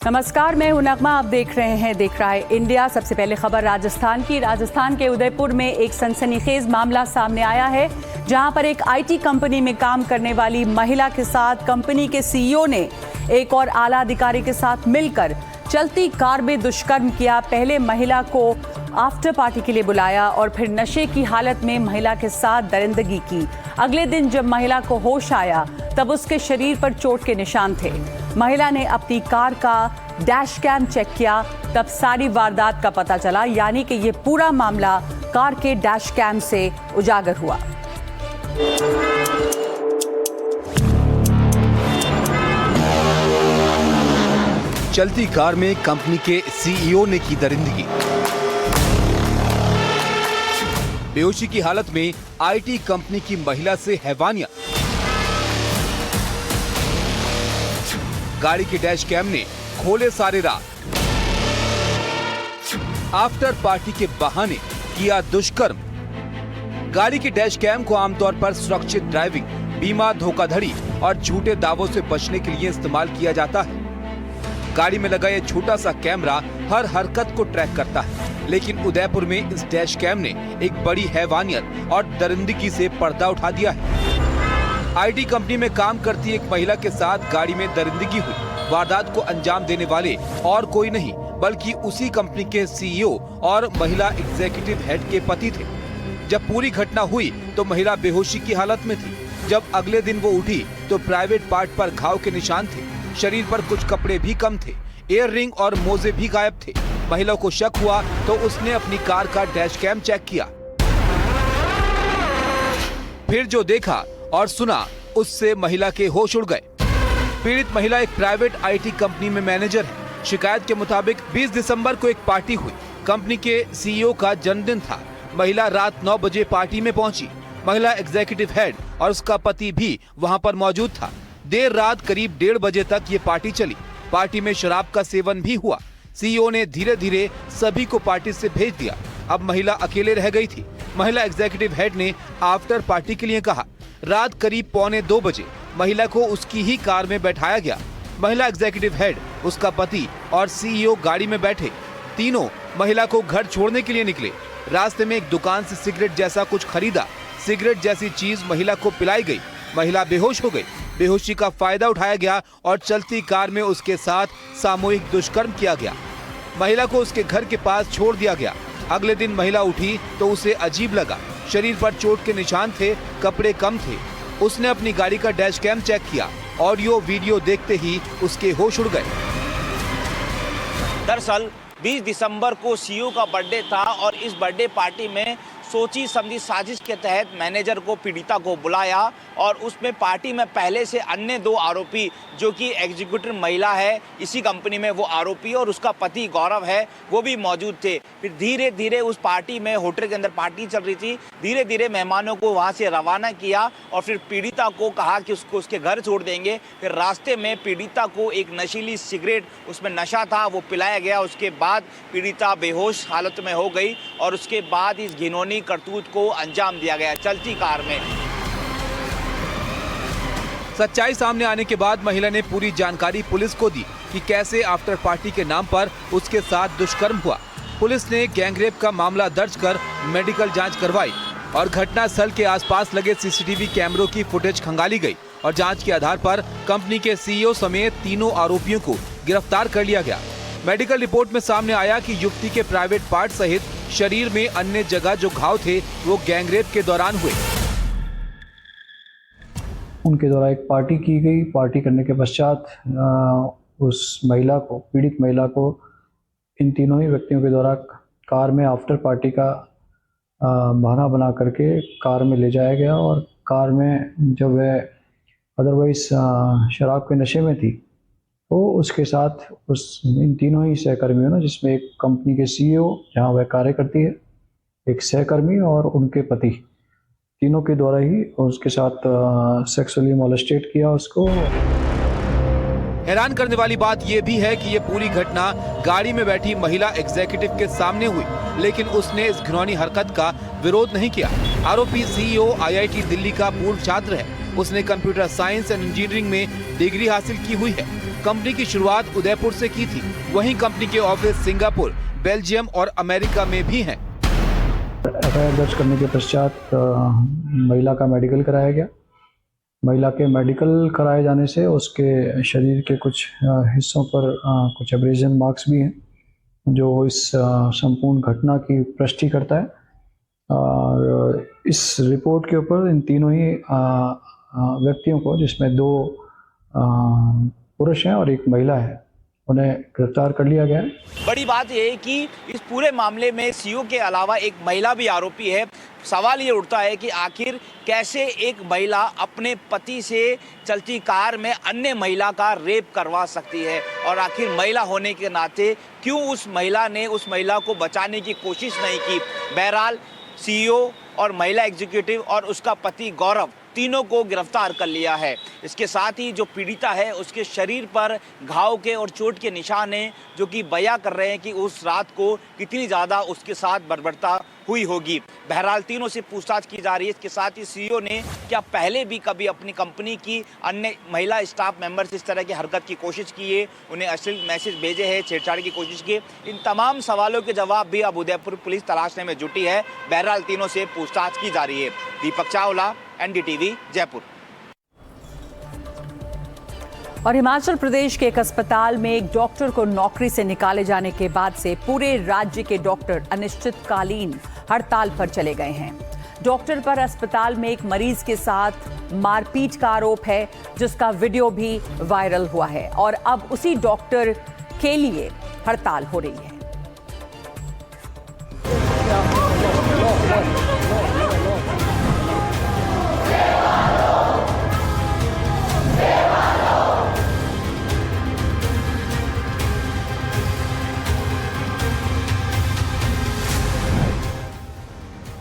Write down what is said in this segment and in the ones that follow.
नमस्कार, मैं हूं नगमा। आप देख रहा है इंडिया। सबसे पहले खबर राजस्थान की। राजस्थान के उदयपुर में एक सनसनीखेज मामला सामने आया है, जहां पर एक आईटी कंपनी में काम करने वाली महिला के साथ कंपनी के सीईओ ने एक और आला अधिकारी के साथ मिलकर चलती कार में दुष्कर्म किया। पहले महिला को आफ्टर पार्टी के लिए बुलाया और फिर नशे की हालत में महिला के साथ दरिंदगी की। अगले दिन जब महिला को होश आया तब उसके शरीर पर चोट के निशान थे। महिला ने अपनी कार का डैश कैम चेक किया, तब सारी वारदात का पता चला। यानी कि ये पूरा मामला कार के डैश कैम से उजागर हुआ। चलती कार में कंपनी के सीईओ ने की दरिंदगी। बेहोशी की हालत में आईटी कंपनी की महिला से हैवानियत। गाड़ी के डैश कैम ने खोले सारे राज। आफ्टर पार्टी के बहाने किया दुष्कर्म। गाड़ी के डैश कैम को आमतौर पर सुरक्षित ड्राइविंग, बीमा, धोखाधड़ी और झूठे दावों से बचने के लिए इस्तेमाल किया जाता है। गाड़ी में लगा ये छोटा सा कैमरा हर हरकत को ट्रैक करता है, लेकिन उदयपुर में इस डैश कैम ने एक बड़ी हैवानियत और दरिंदगी से पर्दा उठा दिया है। आईटी कंपनी में काम करती एक महिला के साथ गाड़ी में दरिंदगी हुई। वारदात को अंजाम देने वाले और कोई नहीं बल्कि उसी कंपनी के सीईओ और महिला एग्जीक्यूटिव हेड के पति थे। जब पूरी घटना हुई तो महिला बेहोशी की हालत में थी। जब अगले दिन वो उठी तो प्राइवेट पार्ट पर घाव के निशान थे। शरीर पर कुछ कपड़े भी कम थे। ईयर रिंग और मोजे भी गायब थे। महिला को शक हुआ तो उसने अपनी कार का डैश कैम चेक किया। फिर जो देखा और सुना उससे महिला के होश उड़ गए। पीड़ित महिला एक प्राइवेट आईटी कंपनी में मैनेजर है। शिकायत के मुताबिक 20 दिसंबर को एक पार्टी हुई। कंपनी के सीईओ का जन्मदिन था। महिला रात 9 बजे पार्टी में पहुंची। महिला एग्जीक्यूटिव हेड और उसका पति भी वहां पर मौजूद था। देर रात करीब 1:30 बजे तक ये पार्टी चली। पार्टी में शराब का सेवन भी हुआ। सीईओ ने धीरे धीरे सभी को पार्टी से भेज दिया। अब महिला अकेले रह गई थी। महिला एग्जीक्यूटिव हेड ने आफ्टर पार्टी के लिए कहा। रात करीब 1:45 बजे महिला को उसकी ही कार में बैठाया गया। महिला एग्जीक्यूटिव हेड, उसका पति और सीईओ गाड़ी में बैठे। तीनों महिला को घर छोड़ने के लिए निकले। रास्ते में एक दुकान से सिगरेट जैसा कुछ खरीदा। सिगरेट जैसी चीज महिला को पिलाई गई। महिला बेहोश हो गई। बेहोशी का फायदा उठाया गया और चलती कार में उसके साथ सामूहिक दुष्कर्म किया गया। महिला को उसके घर के पास छोड़ दिया गया। अगले दिन महिला उठी तो उसे अजीब लगा। शरीर पर चोट के निशान थे, कपड़े कम थे। उसने अपनी गाड़ी का डैश कैम चेक किया। ऑडियो वीडियो देखते ही उसके होश उड़ गए। दरअसल 20 दिसंबर को सीईओ का बर्थडे था और इस बर्थडे पार्टी में सोची समझी साजिश के तहत मैनेजर को, पीड़िता को बुलाया और उसमें पार्टी में पहले से अन्य 2 आरोपी, जो कि एग्जीक्यूटिव महिला है इसी कंपनी में, वो आरोपी और उसका पति गौरव है, वो भी मौजूद थे। फिर धीरे धीरे उस पार्टी में, होटल के अंदर पार्टी चल रही थी, धीरे धीरे मेहमानों को वहाँ से रवाना किया और फिर पीड़िता को कहा कि उसको उसके घर छोड़ देंगे। फिर रास्ते में पीड़िता को एक नशीली सिगरेट, उसमें नशा था, वो पिलाया गया। उसके बाद पीड़िता बेहोश हालत में हो गई और उसके बाद इस घिनौनी करतूत को अंजाम दिया गया चलती कार में। सच्चाई सामने आने के बाद महिला ने पूरी जानकारी पुलिस को दी कि कैसे आफ्टर पार्टी के नाम पर उसके साथ दुष्कर्म हुआ। पुलिस ने गैंगरेप का मामला दर्ज कर मेडिकल जांच करवाई और घटनास्थल के आसपास लगे सीसीटीवी कैमरों की फुटेज खंगाली गई और जांच के आधार पर कंपनी के सीईओ समेत तीनों आरोपियों को गिरफ्तार कर लिया गया। मेडिकल रिपोर्ट में सामने आया कि युवती के प्राइवेट पार्ट सहित शरीर में अन्य जगह जो घाव थे वो गैंगरेप के दौरान हुए। उनके द्वारा एक पार्टी की गई। पार्टी करने के पश्चात उस महिला को, पीड़ित महिला को, इन तीनों ही व्यक्तियों के द्वारा कार में आफ्टर पार्टी का बहाना बना करके कार में ले जाया गया और कार में जब वह अदरवाइज शराब के नशे में थी तो उसके साथ इन तीनों ही सहकर्मियों ने, जिसमें एक कंपनी के सीईओ जहां वह कार्य करती है, एक सहकर्मी और उनके पति, तीनों के द्वारा ही उसके साथ सेक्सुअली मोलेस्टेट किया उसको। हैरान करने वाली बात यह भी है कि ये पूरी घटना गाड़ी में बैठी महिला एग्जीक्यूटिव के सामने हुई, लेकिन उसने इस घिनौनी हरकत का विरोध नहीं किया। आरोपी सीईओ आईआईटी दिल्ली का पूर्व छात्र है। उसने कंप्यूटर साइंस एंड इंजीनियरिंग में डिग्री हासिल की हुई है। कंपनी की शुरुआत उदयपुर से की थी। वहीं कंपनी के ऑफिस सिंगापुर, बेल्जियम और अमेरिका में भी हैं। एफआईआर दर्ज करने के पश्चात महिला का मेडिकल कराया गया। महिला के मेडिकल कराए जाने से उसके शरीर के कुछ हिस्सों पर कुछ एब्रेजन मार्क्स भी हैं, जो इस संपूर्ण घटना की पुष्टि करता है। और इस रिपोर्ट के ऊपर इन तीनों ही व्यक्तियों को, जिसमें 2 पुरुष हैं और 1 महिला है, उन्हें गिरफ्तार कर लिया गया है। बड़ी बात यह है कि इस पूरे मामले में सीईओ के अलावा एक महिला भी आरोपी है। सवाल ये उठता है कि आखिर कैसे एक महिला अपने पति से चलती कार में अन्य महिला का रेप करवा सकती है, और आखिर महिला होने के नाते क्यों उस महिला ने उस महिला को बचाने की कोशिश नहीं की। बहरहाल सीईओ और महिला एग्जीक्यूटिव और उसका पति गौरव, तीनों को गिरफ्तार कर लिया है। इसके साथ ही जो पीड़िता है उसके शरीर पर घाव के और चोट के निशान हैं, जो कि बयां कर रहे हैं कि उस रात को कितनी ज़्यादा उसके साथ बर्बरता हुई होगी। बहरहाल तीनों से पूछताछ की जा रही है। इसके साथ ही सीईओ ने क्या पहले भी कभी अपनी कंपनी की अन्य महिला स्टाफ मेंबर से इस तरह की हरकत की कोशिश की है, उन्हें अश्लील मैसेज भेजे हैं, छेड़छाड़ की कोशिश की है, इन तमाम सवालों के जवाब भी अब उदयपुर पुलिस तलाशने में जुटी है। बहरहाल तीनों से पूछताछ की जा रही है। दीपक चावला, एनडीटीवी, जयपुर। और हिमाचल प्रदेश के एक अस्पताल में एक डॉक्टर को नौकरी से निकाले जाने के बाद से पूरे राज्य के डॉक्टर अनिश्चितकालीन हड़ताल पर चले गए हैं। डॉक्टर पर अस्पताल में एक मरीज के साथ मारपीट का आरोप है, जिसका वीडियो भी वायरल हुआ है, और अब उसी डॉक्टर के लिए हड़ताल हो रही है।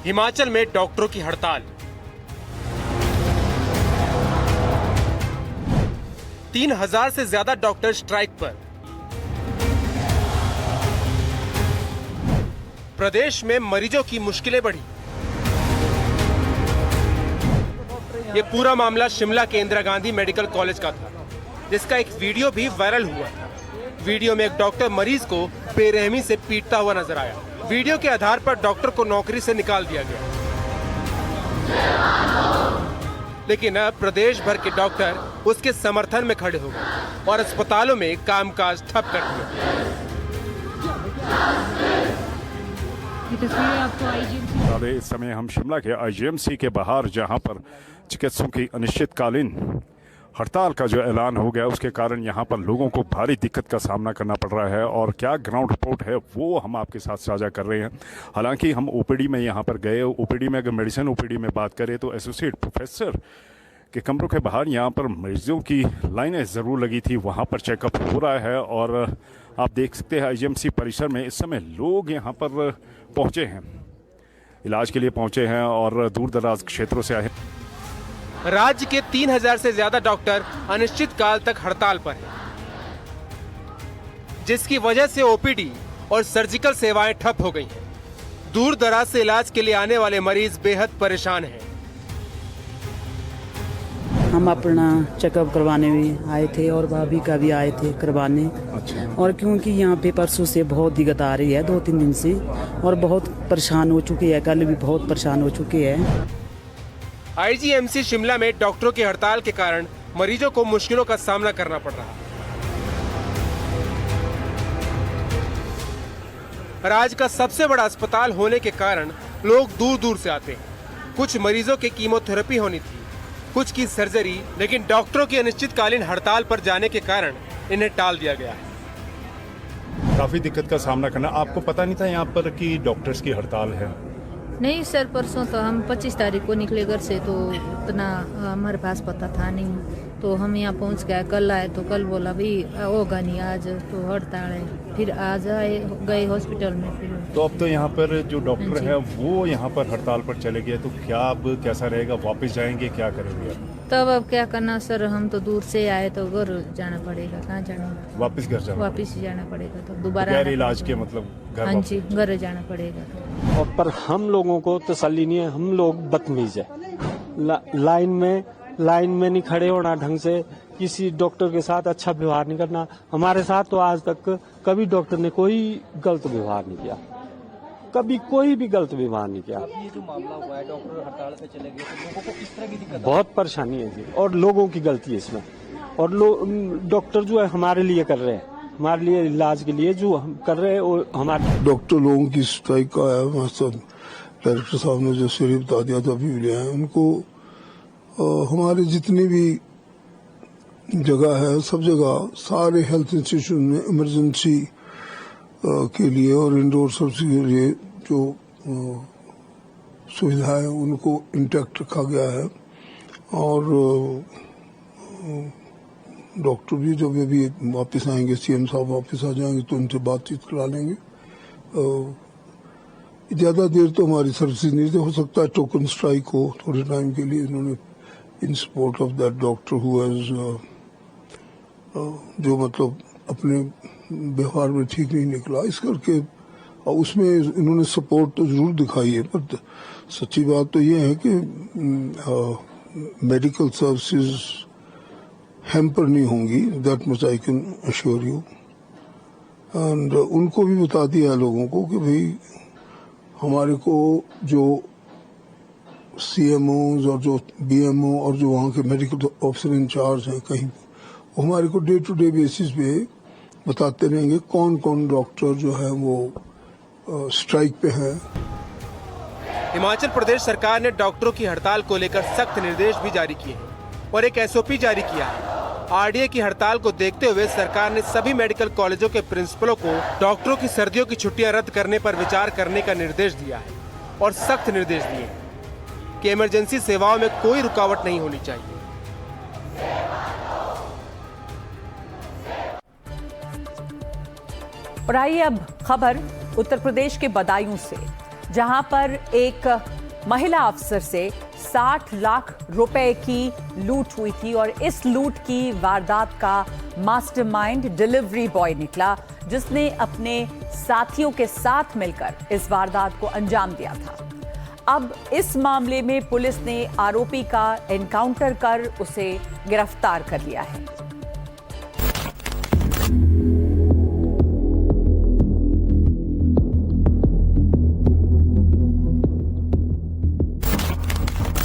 हिमाचल में डॉक्टरों की हड़ताल। 3000 से ज्यादा डॉक्टर स्ट्राइक पर। प्रदेश में मरीजों की मुश्किलें बढ़ी। ये पूरा मामला शिमला के इंदिरा गांधी मेडिकल कॉलेज का था, जिसका एक वीडियो भी वायरल हुआ। वीडियो में एक डॉक्टर मरीज को बेरहमी से पीटता हुआ नजर आया। वीडियो के आधार पर डॉक्टर को नौकरी से निकाल दिया गया। लेकिन अब प्रदेश भर के डॉक्टर उसके समर्थन में खड़े हो गए और अस्पतालों में कामकाज ठप कर दिया। इस समय हम शिमला के आईजीएमसी के बाहर, जहां पर चिकित्सकों की अनिश्चितकालीन हड़ताल का जो ऐलान हो गया, उसके कारण यहाँ पर लोगों को भारी दिक्कत का सामना करना पड़ रहा है। और क्या ग्राउंड रिपोर्ट है वो हम आपके साथ साझा कर रहे हैं। हालांकि हम ओपीडी में यहाँ पर गए। ओपीडी में अगर मेडिसिन ओपीडी में बात करें तो एसोसिएट प्रोफेसर के कमरों के बाहर यहाँ पर मरीजों की लाइनें ज़रूर लगी थी। वहाँ पर चेकअप हो रहा है और आप देख सकते हैं आईजीएमसी परिसर में इस समय लोग यहाँ पर पहुँचे हैं, इलाज के लिए पहुँचे हैं और दूर दराज क्षेत्रों से आए हैं। राज्य के 3000 से ज्यादा डॉक्टर अनिश्चितकाल तक हड़ताल पर हैं, जिसकी वजह से ओपीडी और सर्जिकल सेवाएं ठप हो गई हैं। दूर दराज से इलाज के लिए आने वाले मरीज बेहद परेशान हैं। हम अपना चेकअप करवाने भी आए थे और भाभी का भी आए थे करवाने। और क्योंकि यहाँ पे परसों से बहुत दिक्कत आ रही है, 2-3 दिन से, और बहुत परेशान हो चुके हैं। कल भी बहुत परेशान हो चुके हैं। आईजीएमसी शिमला में डॉक्टरों की हड़ताल के कारण मरीजों को मुश्किलों का सामना करना पड़ रहा है। राज्य का सबसे बड़ा अस्पताल होने के कारण लोग दूर दूर से आते हैं। कुछ मरीजों की कीमोथेरेपी होनी थी, कुछ की सर्जरी, लेकिन डॉक्टरों की अनिश्चितकालीन हड़ताल पर जाने के कारण इन्हें टाल दिया गया है। काफ़ी दिक्कत का सामना करना। आपको पता नहीं था यहाँ पर कि डॉक्टर्स की हड़ताल है? नहीं सर, परसों तो हम 25 तारीख को निकले घर से, तो उतना हमारे पास पता था नहीं। तो हम यहाँ पहुँच गए, कल आए तो कल बोला भाई होगा नहीं आज, तो हड़ताल है। फिर आज आए गए हॉस्पिटल में। फिर तो अब तो यहाँ पर जो डॉक्टर है वो यहाँ पर हड़ताल पर चले गए, तो क्या अब कैसा रहेगा? वापस जाएंगे, क्या करेंगे तब? अब क्या करना सर, हम तो दूर से आए तो घर जाना पड़ेगा। कहाँ जाना? वापस घर जाना? वापस जाना पड़ेगा। तो दोबारा इलाज के मतलब घर? हाँ जी, घर जाना पड़ेगा। और पर हम लोगों को तसल्ली नहीं है। हम लोग बदतमीज है। लाइन में नहीं खड़े होना ढंग से, किसी डॉक्टर के साथ अच्छा व्यवहार नहीं करना। हमारे साथ तो आज तक कभी डॉक्टर ने कोई गलत व्यवहार नहीं किया, कभी कोई भी गलत व्यवहार नहीं किया। ये जो मामला हुआ है, डॉक्टर हड़ताल पे चले गए, तो लोगों को किस तरह की दिक्कत? बहुत परेशानी है जी, और लोगों की गलती है इसमें। और डॉक्टर जो है हमारे लिए कर रहे हैं, हमारे लिए इलाज के लिए जो हम कर रहे हैं वो हमारे डॉक्टर लोगों की स्ट्राइक का है। डायरेक्टर साहब ने जो सवेरे बता दिया था, अभी लिया है उनको। हमारे जितनी भी जगह है, सब जगह सारे हेल्थ इंस्टीट्यूशन में इमरजेंसी के लिए और इंडोर सर्विस के लिए जो सुविधाएं उनको इंटैक्ट रखा गया है। और डॉक्टर भी जब भी वापस आएंगे, सीएम साहब वापस आ जाएंगे तो उनसे बातचीत करा लेंगे। ज़्यादा देर तो हमारी सर्विसेज नहीं हो सकता है, टोकन स्ट्राइक हो थोड़े टाइम के लिए। इन्होंने इन support of that doctor who has जो मतलब अपने व्यवहार में ठीक नहीं निकला, इस करके उसमें इन्होंने सपोर्ट तो जरूर दिखाई है। पर सच्ची बात तो ये है कि मेडिकल सर्विसेज हैम्पर नहीं होंगी, that much I can assure you. And उनको भी बता दिया है लोगों को कि भाई हमारे को जो सीएमओ और जो बीएमओ और जो वहाँ के मेडिकल ऑफिसर इंचार्ज हैं कहीं, वो हमारे को डे टू डे बेसिस पे बताते रहेंगे कौन कौन डॉक्टर जो है वो स्ट्राइक पे हैं। हिमाचल प्रदेश सरकार ने डॉक्टरों की हड़ताल को लेकर सख्त निर्देश भी जारी किए और एक एसओपी जारी किया है। आरडीए की हड़ताल को देखते हुए सरकार ने सभी मेडिकल कॉलेजों के प्रिंसिपलों को डॉक्टरों की सर्दियों की छुट्टियां रद्द करने पर विचार करने का निर्देश दिया है और सख्त निर्देश दिए हैं कि इमरजेंसी सेवाओं में कोई रुकावट नहीं होनी चाहिए। और आइए अब खबर उत्तर प्रदेश के बदायूं से, जहां पर एक महिला अफसर से 60 लाख रुपए की लूट हुई थी और इस लूट की वारदात का मास्टरमाइंड डिलीवरी बॉय निकला, जिसने अपने साथियों के साथ मिलकर इस वारदात को अंजाम दिया था। अब इस मामले में पुलिस ने आरोपी का एनकाउंटर कर उसे गिरफ्तार कर लिया है।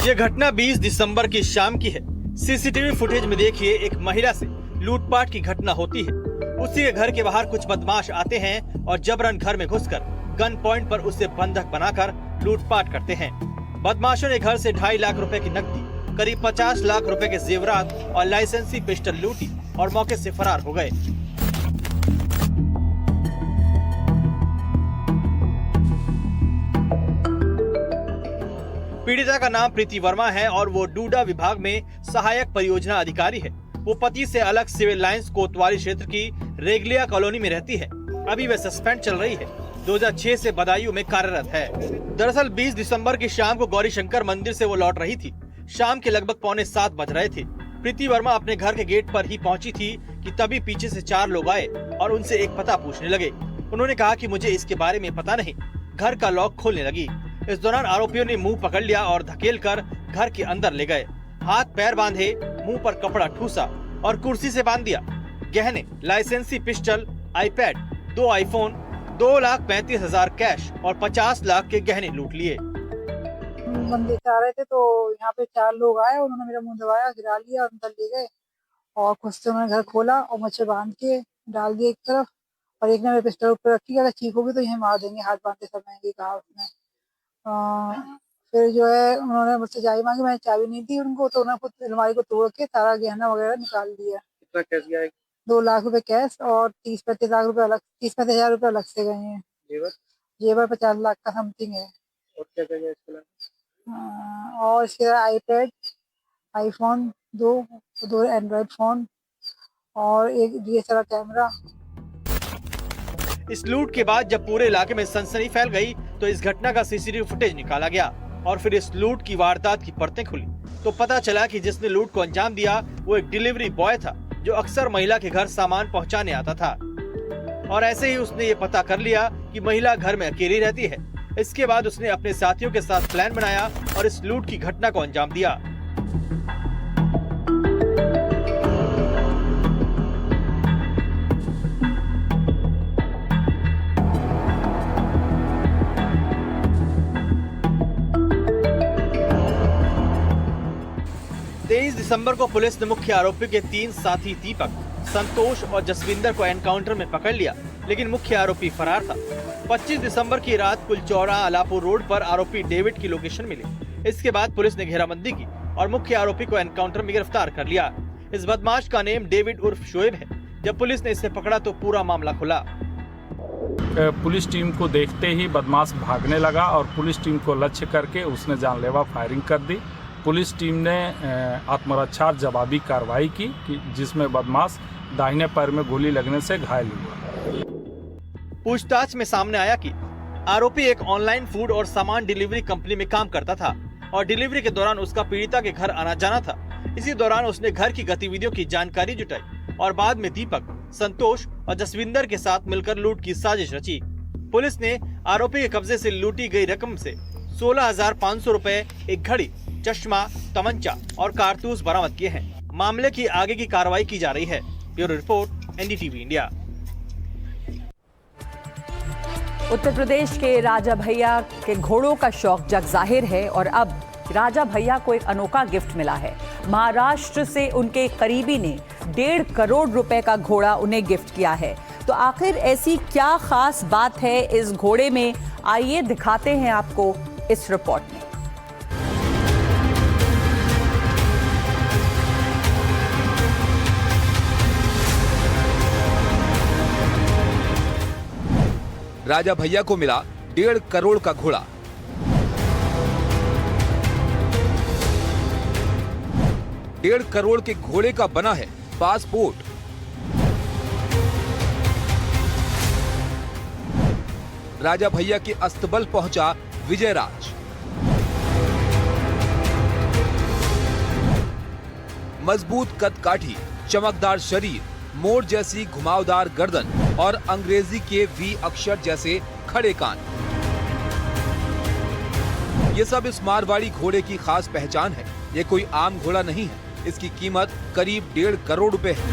ये घटना 20 दिसंबर की शाम की है। सीसीटीवी फुटेज में देखिए, एक महिला से लूटपाट की घटना होती है। उसी के घर के बाहर कुछ बदमाश आते हैं और जबरन घर में घुसकर गन पॉइंट पर उसे बंधक बनाकर लूटपाट करते हैं। बदमाशों ने घर से 2.5 लाख रुपए की नकदी, करीब 50 लाख रुपए के जेवरात और लाइसेंसी पिस्टल लूटी और मौके से फरार हो गए। पीड़िता का नाम प्रीति वर्मा है और वो डूडा विभाग में सहायक परियोजना अधिकारी है। वो पति से अलग सिविल लाइंस कोतवाली क्षेत्र की रेगलिया कॉलोनी में रहती है। अभी वह सस्पेंड चल रही है। 2006 से बदायूं में कार्यरत है। दरअसल 20 दिसंबर की शाम को गौरी शंकर मंदिर से वो लौट रही थी। शाम के लगभग 6:45 बज रहे थे। प्रीति वर्मा अपने घर के गेट पर ही पहुंची थी कि तभी पीछे से 4 लोग आए और उनसे एक पता पूछने लगे। उन्होंने कहा कि मुझे इसके बारे में पता नहीं। घर का लॉक खोलने लगी। इस दौरान आरोपियों ने मुंह पकड़ लिया और धकेलकर घर के अंदर ले गए। हाथ पैर बांधे, मुंह पर कपड़ा ठूसा और कुर्सी से बांध दिया। गहने, लाइसेंसी पिस्टल, आईपैड, 2 आईफोन, 2,35,000 कैश और 50 लाख के गहने लूट लिए। बंदे आ रहे थे तो यहाँ पे 4 लोग आए, उन्होंने मेरा मुंह दबाया, गिरा लिया और अंदर ले गए और खुद से उन्होंने घर खोला और मुझे बांध के डाल दिया एक तरफ और एक ने मेरे पिस्टल ऊपर रखी, अगर चीखोगे तो यही मार देंगे हाथ बांधते समय, ये कहा उसने। फिर जो है उन्होंने मुझसे चाबी मांगी, मैंने चाबी नहीं दी उनको, तो उन्होंने खुद अलमारी को तोड़ के सारा गहना वगैरह निकाल दिया। कितना कैश गया? 2 लाख रुपए कैश और 30-35 लाख रुपए अलग, 30-35 हजार रुपए अलग से गए हैं। जेवर 50 लाख का समथिंग है। और क्या क्या गया इसके अलावा? और इसके आईपैड, आईफोन 2 एंड्रॉइड फोन और एक DSLR कैमरा। इस लूट के बाद जब पूरे इलाके में सनसनी फैल गई तो इस घटना का सीसीटीवी फुटेज निकाला गया और फिर इस लूट की वारदात की परतें खुली तो पता चला कि जिसने लूट को अंजाम दिया वो एक डिलीवरी बॉय था, जो अक्सर महिला के घर सामान पहुंचाने आता था। और ऐसे ही उसने ये पता कर लिया कि महिला घर में अकेली रहती है। इसके बाद उसने अपने साथियों के साथ प्लान बनाया और इस लूट की घटना को अंजाम दिया। दिसंबर को पुलिस ने मुख्य आरोपी के 3 साथी दीपक, संतोष और जसविंदर को एनकाउंटर में पकड़ लिया, लेकिन मुख्य आरोपी फरार था। 25 दिसंबर की रात कुलचौरा अलापुर रोड पर आरोपी डेविड की लोकेशन मिली। इसके बाद पुलिस ने घेराबंदी की और मुख्य आरोपी को एनकाउंटर में गिरफ्तार कर लिया। इस बदमाश का नेम डेविड उर्फ शोएब है। जब पुलिस ने इसे पकड़ा तो पूरा मामला खुला। पुलिस टीम को देखते ही बदमाश भागने लगा और पुलिस टीम को लक्ष्य करके उसने जानलेवा फायरिंग कर दी। पुलिस टीम ने आत्मरक्षा जवाबी कार्रवाई की जिसमें बदमाश दाहिने पैर में गोली लगने से घायल हुआ। पूछताछ में सामने आया कि आरोपी एक ऑनलाइन फूड और सामान डिलीवरी कंपनी में काम करता था और डिलीवरी के दौरान उसका पीड़िता के घर आना जाना था। इसी दौरान उसने घर की गतिविधियों की जानकारी जुटाई और बाद में दीपक, संतोष और जसविंदर के साथ मिलकर लूट की साजिश रची। पुलिस ने आरोपी के कब्जे से लूटी गई रकम से 16,500 रुपए, एक घड़ी, चश्मा, तमंचा और कारतूस बरामद किए हैं। मामले की आगे की कार्रवाई की जा रही है। Bureau report, NDTV India. Uttar Pradesh के राजा भैया के घोड़ों का शौक जग जाहिर है और अब राजा भैया को एक अनोखा गिफ्ट मिला है। महाराष्ट्र से उनके करीबी ने 1.5 करोड़ रुपए का घोड़ा उन्हें गिफ्ट किया है। तो आखिर ऐसी क्या खास बात है इस घोड़े में, आइए दिखाते हैं आपको इस रिपोर्ट में। राजा भैया को मिला 1.5 करोड़ का घोड़ा। डेढ़ करोड़ के घोड़े का बना है पासपोर्ट। राजा भैया के अस्तबल पहुंचा विजयराज। मजबूत कदकाठी, चमकदार शरीर, मोर जैसी घुमावदार गर्दन और अंग्रेजी के वी अक्षर जैसे खड़े कान, ये सब इस मारवाड़ी घोड़े की खास पहचान है। ये कोई आम घोड़ा नहीं है। इसकी कीमत करीब 1.5 करोड़ रुपए है।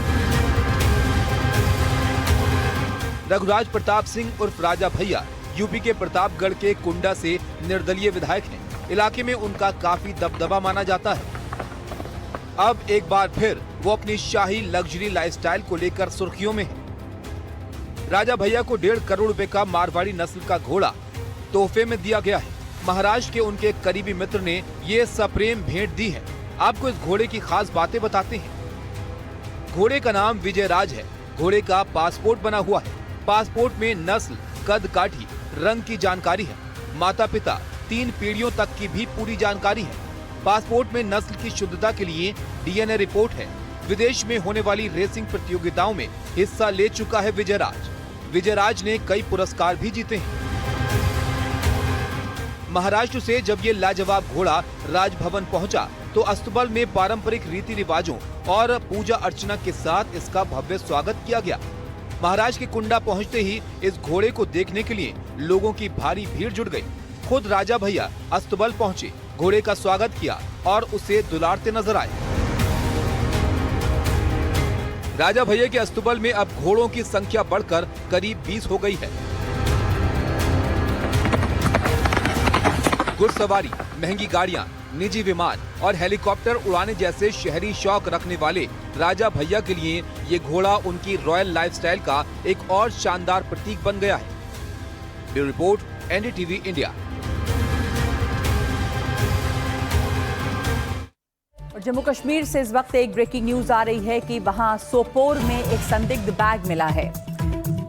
रघुराज प्रताप सिंह उर्फ राजा भैया यूपी के प्रतापगढ़ के कुंडा से निर्दलीय विधायक हैं। इलाके में उनका काफी दबदबा माना जाता है। अब एक बार फिर वो अपनी शाही लग्जरी लाइफस्टाइल को लेकर सुर्खियों में है। राजा भैया को 1.5 करोड़ रुपए का मारवाड़ी नस्ल का घोड़ा तोहफे में दिया गया है। महाराष्ट्र के उनके करीबी मित्र ने ये सप्रेम भेंट दी है। आपको इस घोड़े की खास बातें बताते हैं। घोड़े का नाम विजयराज है। घोड़े का पासपोर्ट बना हुआ है। पासपोर्ट में नस्ल, कद काठी, रंग की जानकारी है। माता पिता, 3 पीढ़ियों तक की भी पूरी जानकारी है। पासपोर्ट में नस्ल की शुद्धता के लिए डीएनए रिपोर्ट है। विदेश में होने वाली रेसिंग प्रतियोगिताओं में हिस्सा ले चुका है विजयराज। विजयराज ने कई पुरस्कार भी जीते हैं। महाराष्ट्र से जब ये लाजवाब घोड़ा राजभवन पहुंचा तो अस्तबल में पारंपरिक रीति रिवाजों और पूजा अर्चना के साथ इसका भव्य स्वागत किया गया। महाराष्ट्र के कुंडा पहुंचते ही इस घोड़े को देखने के लिए लोगों की भारी भीड़ जुट गई। खुद राजा भैया अस्तबल पहुंचे, घोड़े का स्वागत किया और उसे दुलारते नजर आए। राजा भैया के अस्तबल में अब घोड़ों की संख्या बढ़कर करीब 20 हो गई है। घुड़सवारी, महंगी गाड़ियां, निजी विमान और हेलीकॉप्टर उड़ाने जैसे शहरी शौक रखने वाले राजा भैया के लिए ये घोड़ा उनकी रॉयल लाइफस्टाइल का एक और शानदार प्रतीक बन गया है। Bureau report, NDTV India. Jammu Kashmir से इस वक्त एक ब्रेकिंग न्यूज आ रही है कि वहां सोपोर में एक संदिग्ध बैग मिला है।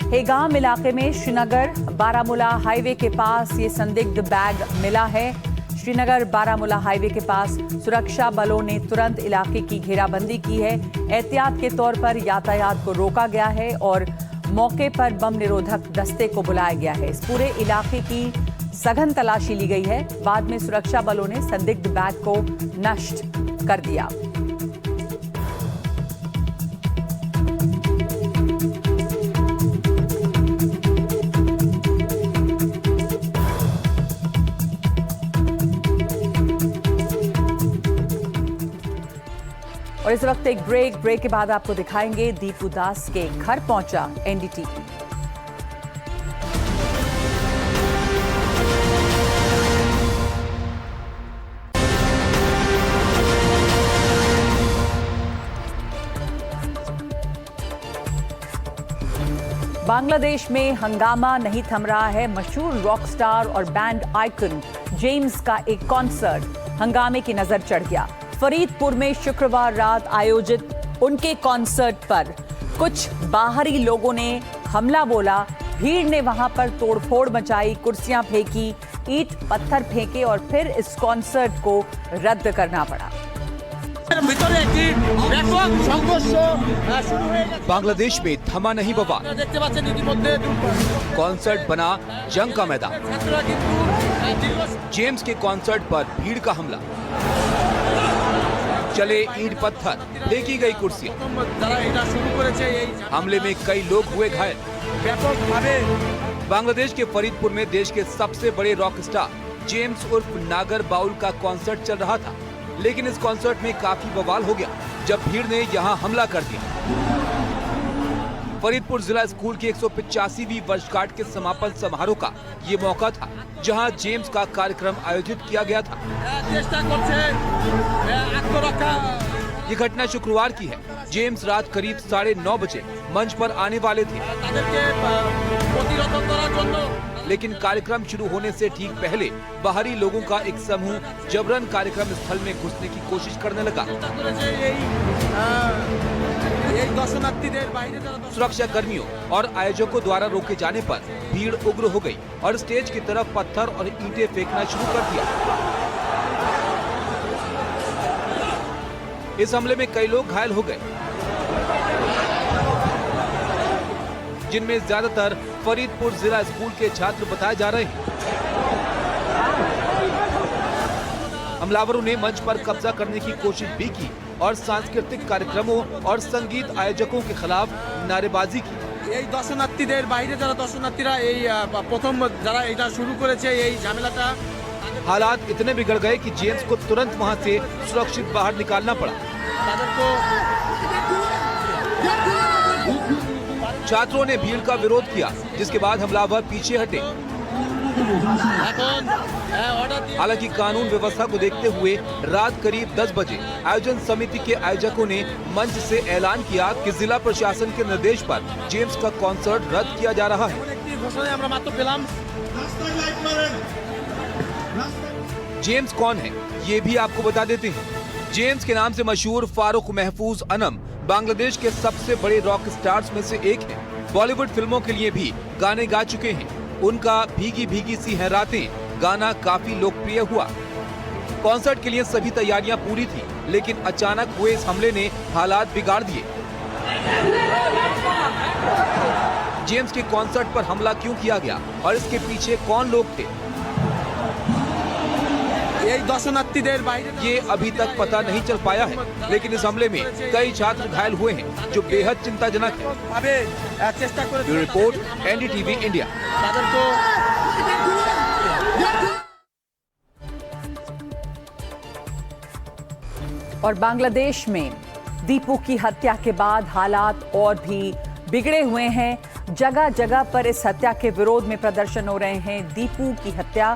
हेगाम इलाके में श्रीनगर बारामूला हाईवे के पास ये संदिग्ध बैग मिला है। श्रीनगर बारामूला हाईवे के पास सुरक्षा बलों ने तुरंत इलाके की घेराबंदी की है। एहतियात के तौर पर यातायात को रोका गया है और मौके पर बम निरोधक दस्ते को बुलाया गया है। इस पूरे इलाके की सघन तलाशी ली गई है। बाद में सुरक्षा बलों ने संदिग्ध बैग को नष्ट कर दिया। और इस वक्त एक ब्रेक के बाद आपको दिखाएंगे दीपू दास के घर पहुंचा एनडीटीवी। बांग्लादेश में हंगामा नहीं थम रहा है। मशहूर रॉक स्टार और बैंड आइकन जेम्स का एक कॉन्सर्ट हंगामे की नजर चढ़ गया। फरीदपुर में शुक्रवार रात आयोजित उनके कॉन्सर्ट पर कुछ बाहरी लोगों ने हमला बोला। भीड़ ने वहां पर तोड़फोड़ मचाई, कुर्सियां फेंकी, ईंट पत्थर फेंके और फिर इस कॉन्सर्ट को रद्द करना पड़ा। बांग्लादेश में थमा नहीं बवाल, कॉन्सर्ट बना जंग का मैदान। जेम्स के कॉन्सर्ट पर भीड़ का हमला, चले ईंट पत्थर, फेंकी गई कुर्सियां। हमले में कई लोग हुए घायल। बांग्लादेश के फरीदपुर में देश के सबसे बड़े रॉक स्टार जेम्स उर्फ नागर बाउल का कॉन्सर्ट चल रहा था, लेकिन इस कॉन्सर्ट में काफी बवाल हो गया जब भीड़ ने यहां हमला कर दिया। फरीदपुर जिला स्कूल की 185वीं वर्षगांठ के समापन समारोह का ये मौका था, जहां जेम्स का कार्यक्रम आयोजित किया गया था। ये घटना शुक्रवार की है। जेम्स रात करीब 9:30 बजे मंच पर आने वाले थे, लेकिन कार्यक्रम शुरू होने से ठीक पहले बाहरी लोगों का एक समूह जबरन कार्यक्रम स्थल में घुसने की कोशिश करने लगा। सुरक्षा कर्मियों और आयोजकों द्वारा रोके जाने पर भीड़ उग्र हो गई और स्टेज की तरफ पत्थर और ईंटें फेंकना शुरू कर दिया। इस हमले में कई लोग घायल हो गए, जिनमें ज्यादातर फरीदपुर जिला स्कूल के छात्र बताए जा रहे हैं। हमलावरों ने मंच पर कब्जा करने की कोशिश भी की और सांस्कृतिक कार्यक्रमों और संगीत आयोजकों के खिलाफ नारेबाजी की। এই দর্শনার্থীদের বাইরে যারা দর্শনার্থীরা এই প্রথম যারা এটা শুরু করেছে এই ঝামেলাটা। हालात इतने बिगड़ गए कि जेम्स को तुरंत वहां से सुरक्षित बाहर निकालना पड़ा। छात्रों ने भीड़ का विरोध किया, जिसके बाद हमलावर पीछे हटे। हालांकि कानून व्यवस्था को देखते हुए रात करीब 10 बजे आयोजन समिति के आयोजकों ने मंच से ऐलान किया कि जिला प्रशासन के निर्देश पर जेम्स का कॉन्सर्ट रद्द किया जा रहा है। जेम्स कौन है, ये भी आपको बता देते हैं। जेम्स के नाम से मशहूर फारूक महफूज अनम बांग्लादेश के सबसे बड़े रॉक स्टार्स में से एक है। बॉलीवुड फिल्मों के लिए भी गाने गा चुके हैं। उनका भीगी भीगी सी है रातें गाना काफी लोकप्रिय हुआ। कॉन्सर्ट के लिए सभी तैयारियां पूरी थी, लेकिन अचानक हुए इस हमले ने हालात बिगाड़ दिए। जेम्स के कॉन्सर्ट पर हमला क्यों किया गया और इसके पीछे कौन लोग थे, ये अभी तक पता नहीं चल पाया है, लेकिन इस हमले में कई छात्र घायल हुए हैं, जो बेहद चिंताजनक है। Bureau report, NDTV India. और बांग्लादेश में दीपू की हत्या के बाद हालात और भी बिगड़े हुए हैं। जगह जगह पर इस हत्या के विरोध में प्रदर्शन हो रहे हैं। दीपू की हत्या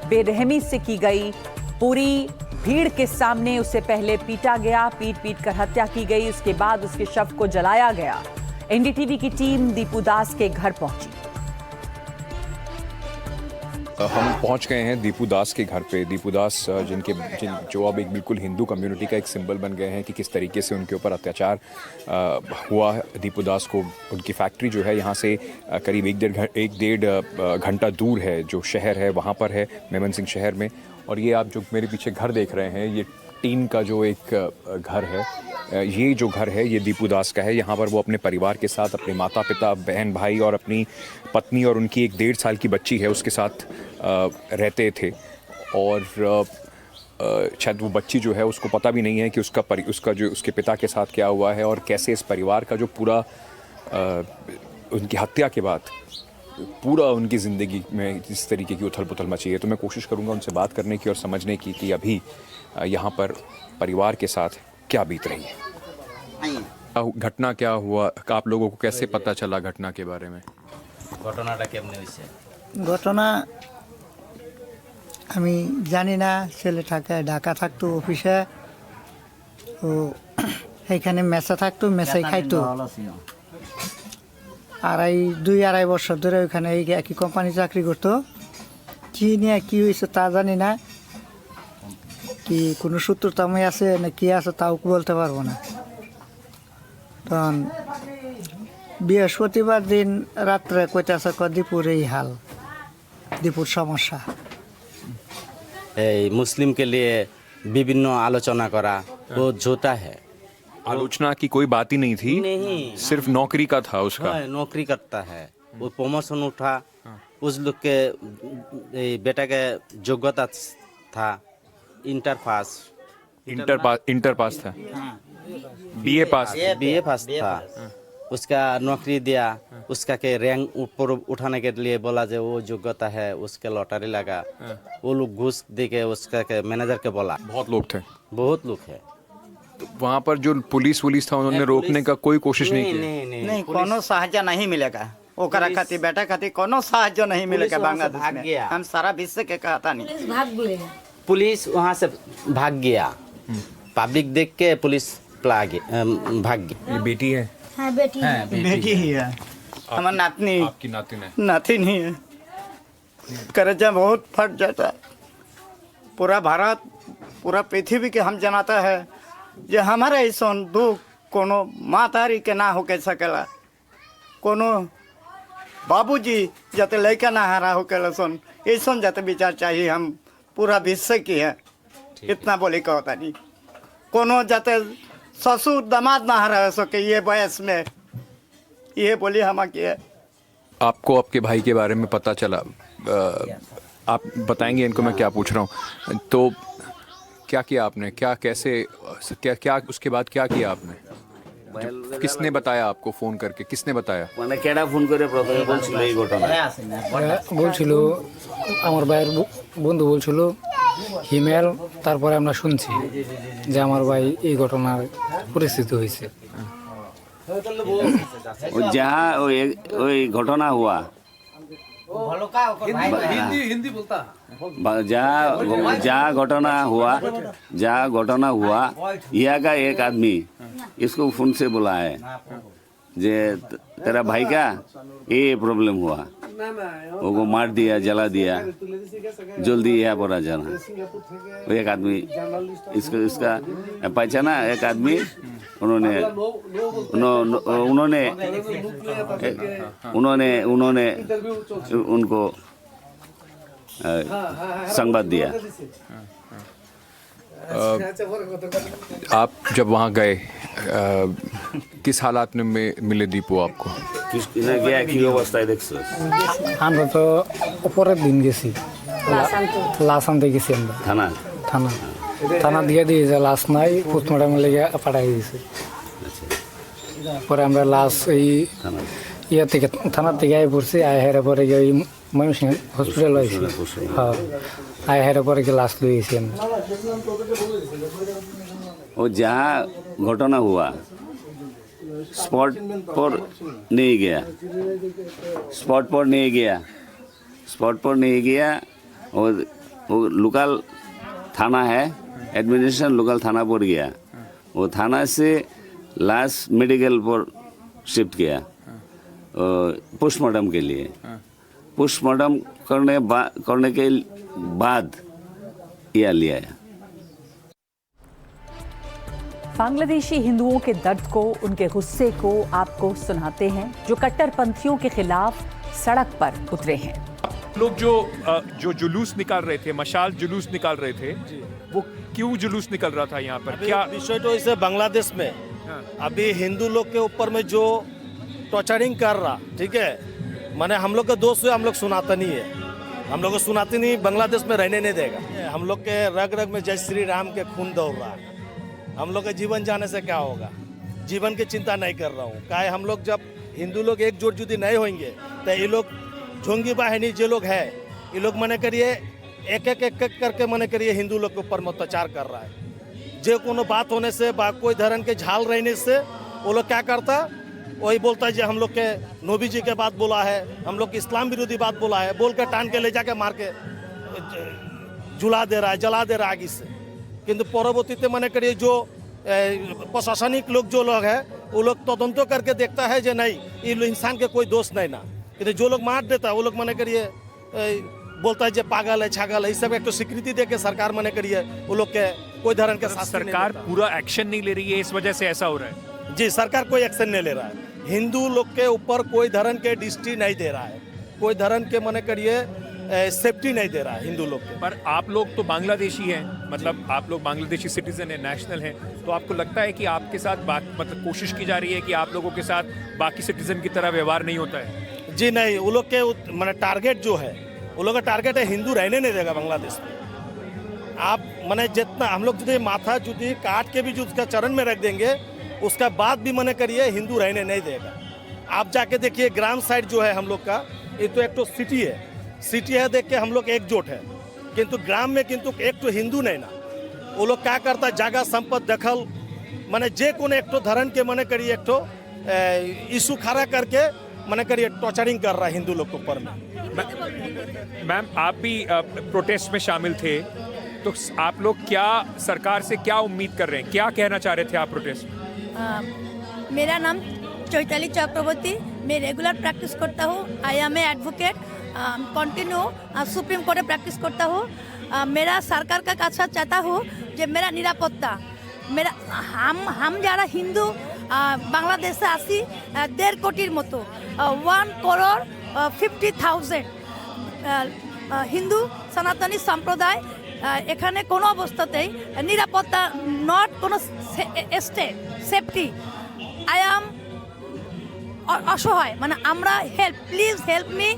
बेरहमी से की गई, पूरी भीड़ के सामने उसे पहले पीटा गया, पीट कर हत्या की गई, उसके बाद उसके शव को जलाया गया। NDTV की टीम दीपू दास के घर पहुंची। हम पहुंच गए हैं दीपू दास के घर पे। दीपू दास जो अब एक बिल्कुल हिंदू कम्युनिटी का एक सिंबल बन गए हैं कि किस तरीके से उनके ऊपर अत्याचार हुआ है। दीपू दास को उनकी फैक्ट्री जो है यहाँ से करीब एक डेढ़ घंटा दूर है, जो शहर है वहाँ पर है, मेमन सिंह शहर में। और ये आप जो मेरे पीछे घर देख रहे हैं, ये टीन का जो एक घर है, ये जो घर है ये दीपू दास का है। यहाँ पर वो अपने परिवार के साथ, अपने माता पिता, बहन भाई और अपनी पत्नी और उनकी एक 1.5 साल की बच्ची है उसके साथ रहते थे। और शायद वो बच्ची जो है उसको पता भी नहीं है कि उसका जो उसके पिता के साथ क्या हुआ है और कैसे इस परिवार का जो पूरा उनकी हत्या के बाद पूरा उनकी ज़िंदगी में जिस तरीके की उथल पुथल मची है। तो मैं कोशिश करूँगा उनसे बात करने की और समझने की कि अभी यहाँ पर परिवार के साथ क्या बीत रही है। घटना क्या हुआ, आप लोगों को कैसे पता चला घटना के बारे में? ঘটনা আমি জানি না। ছেলেটাকে ঢাকা থাকতো অফিসে, ও এখানে মেসে থাকতো, মেসে খাইতো। দুই আড়াই বছর ধরে ওখানে এই একই কোম্পানি চাকরি করতো। কি নিয়ে কি হয়েছে তা জানি না, কি কোনো সূত্রতাময় আছে না কি আছে তাও বলতে পারবো না। তখন বৃহস্পতিবার দিন রাত্রে কইতেছে দীপুর এই হাল, দীপুর সমস্যা। मुस्लिम के लिए विभिन्न आलोचना करा, वो झूठा है। आलोचना की कोई बात ही नहीं थी, नहीं, सिर्फ नौकरी का था उसका। हाँ, नौकरी करता है, वो प्रमोशन उठा, उस लोग के बेटा के योग्यता था इंटर पास था, बीए पास था। उसका नौकरी दिया, उसका के रैंक ऊपर उठाने के लिए बोला जो वो योग्यता है, उसके लॉटरी लगा, वो लोग घूस दे के उसका के मैनेजर के बोला। बहुत लोग थे, बहुत लोग है। तो वहाँ पर जो पुलिस था उन्होंने रोकने का कोई कोशिश नहीं की। नहीं कोनो सहायता नहीं मिलेगा, ओकरा खातिर बेटा खातिर कोनो सहायता नहीं मिलेगा बांग्लादेश में। हम सारा विश्व के कहता नहीं, पुलिस वहाँ से भाग गया, पब्लिक देख के पुलिस भाग गई। ये बेटी है? हाँ, बेटी ही है, हमारा नातनी। आपकी नातिन है? नातिन ही है। कर्जा बहुत फट जाता है, पूरा भारत पूरा पृथ्वी के हम जनाता है जे हमारा ऐसा दुख कोनो मातारी के ना हो के सकेला, कोनो बाबूजी जाते लड़का ना हरा हो के सन ऐसा जाते विचार चाहिए। हम पूरा विश्व की है, इतना बोले कहता नहीं। कोनो जाते ससुर दामाद ना हरा सके ये वयस में, ये बोली हम की है। आपको आपके भाई के बारे में पता चला, आप बताएंगे इनको मैं क्या पूछ रहा हूँ। तो क्या किया आपने, क्या कैसे क्या उसके बाद क्या किया आपने? किसने बताया आपको, फोन करके किसने बताया? মানে কেডা ফোন করে প্রথমে বলছিল এই ঘটনা? বলছিল আমার ভাইয়ের বন্ধু বলছিল হিমেল, তারপরে আমরা শুনছি যে আমার ভাই এই ঘটনার পরিস্থিতি হয়েছে। जहाँ वही घटना हुआ, जहाँ घटना हुआ यहाँ का एक आदमी इसको फोन से बुला है जे तेरा भाई का ये प्रॉब्लम हुआ, वो मार दिया, जला दिया, जल्दी यहाँ पर आ जाना। वो एक आदमी इसका पहचाना, एक आदमी उन्होंने उनको संवाद दिया। आप जब वहाँ गए किस हालात में मिले दीपू आपको? আমরা তো পরের দিন গেছি, লাশ আনতে গেছি আমরা থানা দিয়ে যে লাশ নাই, পোস্টমর্টম লেগে পাঠাই দিয়েছে। পরে আমরা লাশ এই ইয়ে থেকে থানার থেকে আয় পড়ছি, আয় হেরে পরে গিয়ে ওই ময়মনসিংহ হসপিটাল হয়েছি। হ্যাঁ, আয় হেরে পরে গিয়ে লাশ লইয়েছি আমরা। वो जहाँ घटना हुआ स्पॉट पर नहीं गया, और वो लोकल थाना है, एडमिनिस्ट्रेशन लोकल थाना पर गया। वो थाना से लाश मेडिकल पर शिफ्ट किया पोस्टमार्टम के लिए। पोस्टमार्टम करने के बाद यह लिया। बांग्लादेशी हिंदुओं के दर्द को, उनके गुस्से को आपको सुनाते हैं, जो कट्टरपंथियों के खिलाफ सड़क पर उतरे हैं। लोग जो जुलूस निकाल रहे थे, मशाल जुलूस निकाल रहे थे, वो क्यों जुलूस निकल रहा था यहाँ पर? क्या विषय तो इसे बांग्लादेश में अभी हिंदू लोग के ऊपर में जो टॉर्चरिंग कर रहा, ठीक है, माने हम लोग का दोस्त हुए, हम लोग सुनाता नहीं है, हम लोग को सुनाते नहीं, बांग्लादेश में रहने नहीं देगा। हम लोग के रग रग में जय श्री राम के खून दौड़ रहा है। हम लोग के जीवन जाने से क्या होगा, जीवन की चिंता नहीं कर रहा हूँ। क्या है, हम लोग जब हिंदू लोग एकजुट जुटी नहीं होंगे तो ये लोग झोंगी बाहिनी जो लोग है, ये लोग मने करिए एक करके मने करिए हिंदू लोग के ऊपर अत्याचार कर रहा है। जो कोनो बात होने से कोई धर्म के झाल रहने से वो लोग क्या करता, वही बोलता है जो हम लोग के नबी जी के बात बोला है, हम लोग के इस्लाम विरोधी बात बोला है, बोल के टान के ले जाके मार के जुला दे रहा है, जला दे रहा है आगे से। किंतु परवर्ती मने करिए जो प्रशासनिक लोग जो लोग है वो लोग तदंतो करके देखता है जो नहीं ये इंसान के कोई दोष नहीं ना, कि जो लोग मार देता है वो लोग मने करिए बोलता है जो पागल है छागल है, इस सब एक तो स्वीकृति दे के सरकार मने करिए वो लोग के कोई धरण के शासन सरकार पूरा एक्शन नहीं ले रही है, इस वजह से ऐसा हो रहा है। जी, सरकार कोई एक्शन नहीं ले रहा है। हिंदू लोग के ऊपर कोई धर्म के दृष्टि नहीं दे रहा है, कोई धर्म के मने करिए सेफ्टी नहीं दे रहा है हिंदू लोग के। पर आप लोग तो बांग्लादेशी हैं, मतलब आप लोग बांग्लादेशी सिटीजन है, नेशनल हैं, तो आपको लगता है कि आपके साथ मतलब कोशिश की जा रही है कि आप लोगों के साथ बाकी सिटीजन की तरह व्यवहार नहीं होता है? जी नहीं, वो लोग के मैंने टारगेट जो है, वो लोग का टारगेट है हिंदू रहने नहीं देगा बांग्लादेश में। आप मैंने जितना हम लोग जो माथा जुदी काट के भी जो उसका चरण में रख देंगे, उसका बाद भी मने करिए हिंदू रहने नहीं देगा। आप जाके देखिए ग्राम साइड जो है हम लोग का, ये तो एक तो सिटी है, देख के हम लोग एकजुट है, किंतु ग्राम में किंतु एक तो हिंदू नहीं ना, वो लोग क्या करता जगह संपत्ति दखल मैंने जे को एक तो धरण के मने करिए एक तो इशू खड़ा करके मने करिए टॉर्चरिंग कर रहा है हिंदू लोग के ऊपर में। मैम, आप भी प्रोटेस्ट में शामिल थे, तो आप लोग क्या सरकार से क्या उम्मीद कर रहे हैं, क्या कहना चाह रहे थे आप प्रोटेस्ट में? मेरा नाम चैताली चक्रवर्ती, मैं रेगुलर प्रैक्टिस करता हूँ। I am a advocate, continue supreme कोर्टे प्रैक्टिस करता हूँ। मेरा सरकार का काछा चाहता हूँ कि मेरा निरापत्ता, मेरा हम যারা হিন্দু বাংলাদেশে আসি 1.5 কোটির মতো 1,50,000 হিন্দু সনাতনী সম্প্রদায় এখানে কোনো অবস্থাতেই নিরাপত্তা নট কোনো স্টেট সেফটি আই এম অসহায়, মানে আমরা হেল্প, প্লিজ হেল্প মি,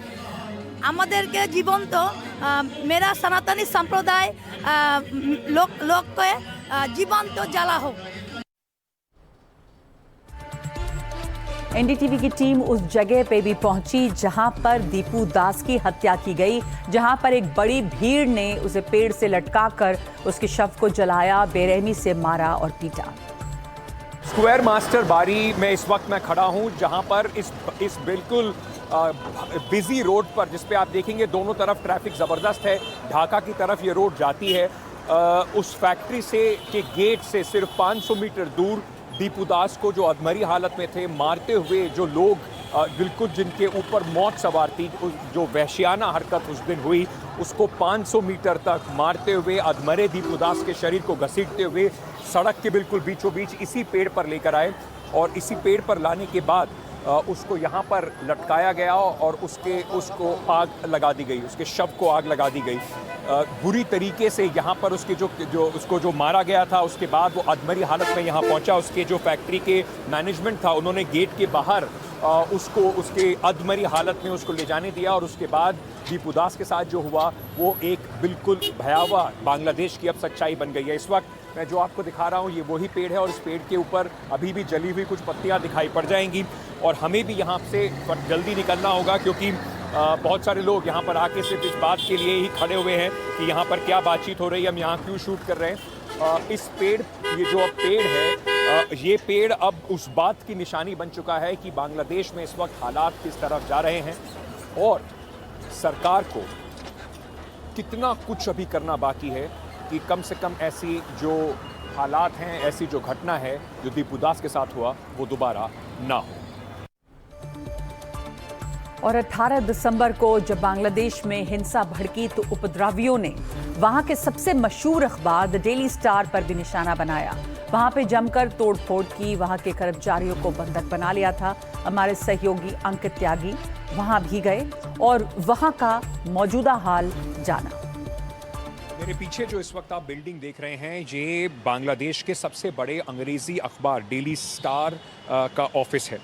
আমাদেরকে জীবন্ত মেরা সনাতনী সম্প্রদায় লোককে জীবন্ত জ্বালা হোক। एनडीटीवी की टीम उस जगह पे भी पहुंची जहां पर दीपू दास की हत्या की गई, जहां पर एक बड़ी भीड़ ने उसे पेड़ से लटकाकर उसके शव को जलाया, बेरहमी से मारा और पीटा। स्क्वायर मास्टर बारी में इस वक्त मैं खड़ा हूं, जहां पर इस बिल्कुल बिजी रोड पर, जिस पे आप देखेंगे दोनों तरफ ट्रैफिक ज़बरदस्त है, ढाका की तरफ ये रोड जाती है। उस फैक्ट्री से के गेट से सिर्फ 500 मीटर दूर दीपू दास को, जो अधमरी हालत में थे, मारते हुए जो लोग बिल्कुल जिनके ऊपर मौत सवार थी, जो वहशियाना हरकत उस दिन हुई, उसको 500 मीटर तक मारते हुए अधमरे दीपू दास के शरीर को घसीटते हुए सड़क के बिल्कुल बीचों बीच इसी पेड़ पर लेकर आए और इसी पेड़ पर लाने के बाद उसको यहाँ पर लटकाया गया और उसको आग लगा दी गई, उसके शव को आग लगा दी गई बुरी तरीके से। यहाँ पर उसके जो मारा गया था, उसके बाद वो अधमरी हालत में यहाँ पहुँचा। उसके जो फैक्ट्री के मैनेजमेंट था, उन्होंने गेट के बाहर उसको उसके अधमरी हालत में उसको ले जाने दिया और उसके बाद दीपू दास के साथ जो हुआ वो एक बिल्कुल भयावह बांग्लादेश की अब सच्चाई बन गई है। इस वक्त मैं जो आपको दिखा रहा हूँ ये वही पेड़ है और इस पेड़ के ऊपर अभी भी जली हुई कुछ पत्तियाँ दिखाई पड़ जाएंगी और हमें भी यहाँ से जल्दी निकलना होगा, क्योंकि बहुत सारे लोग यहाँ पर आके सिर्फ इस बात के लिए ही खड़े हुए हैं कि यहाँ पर क्या बातचीत हो रही है, हम यहाँ क्यों शूट कर रहे हैं। इस पेड़, ये जो अब पेड़ है, ये पेड़ अब उस बात की निशानी बन चुका है कि बांग्लादेश में इस वक्त हालात किस तरफ जा रहे हैं और सरकार को कितना कुछ अभी करना बाकी है कि कम से कम ऐसी जो हालात हैं, ऐसी जो घटना है जो दीपू दास के साथ हुआ, वो दोबारा ना हो। और 18 दिसंबर को जब बांग्लादेश में हिंसा भड़की तो उपद्रवियों ने वहां के सबसे मशहूर अखबार द डेली स्टार पर भी निशाना बनाया। वहां पे जमकर तोड़फोड़ की, वहां के कर्मचारियों को बंधक बना लिया था। हमारे सहयोगी अंकित त्यागी वहां भी गए और वहां का मौजूदा हाल जाना। मेरे पीछे जो इस वक्त आप बिल्डिंग देख रहे हैं, ये बांग्लादेश के सबसे बड़े अंग्रेजी अखबार डेली स्टार का ऑफिस है।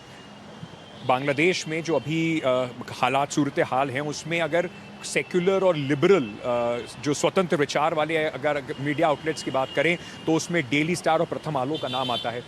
बांग्लादेश में जो अभी हालात, सूरत हाल हैं, उसमें अगर सेक्युलर और लिबरल जो स्वतंत्र विचार वाले अगर मीडिया आउटलेट्स की बात करें तो उसमें डेली स्टार और प्रथम आलो का नाम आता है।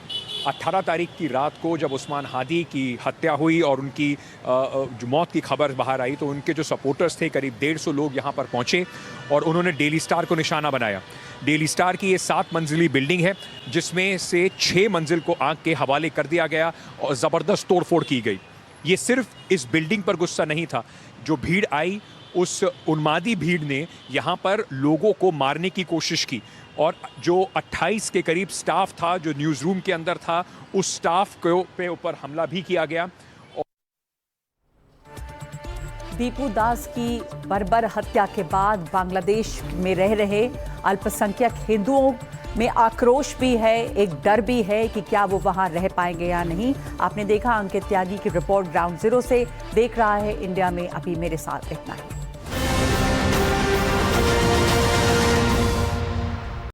18 तारीख की रात को जब उस्मान हादी की हत्या हुई और उनकी जो मौत की खबर बाहर आई तो उनके जो सपोर्टर्स थे, करीब 150 लोग यहाँ पर पहुँचे और उन्होंने डेली स्टार को निशाना बनाया। डेली स्टार की ये 7 मंजिली बिल्डिंग है जिसमें से 6 मंजिल को आग के हवाले कर दिया गया और ज़बरदस्त तोड़फोड़ की गई। ये सिर्फ इस बिल्डिंग पर गुस्सा नहीं था, जो भीड़ आई उस उन्मादी भीड़ ने यहाँ पर लोगों को मारने की कोशिश की और जो 28 के करीब स्टाफ था जो न्यूज़ रूम के अंदर था, उस स्टाफ के ऊपर हमला भी किया गया। दीपू दास की बर्बर हत्या के बाद बांग्लादेश में रह रहे अल्पसंख्यक हिंदुओं में आक्रोश भी है, एक डर भी है कि क्या वो वहां रह पाएंगे या नहीं। आपने देखा अंकित त्यागी की रिपोर्ट ग्राउंड जीरो से। देख रहा है इंडिया में अभी मेरे साथ इतना ही।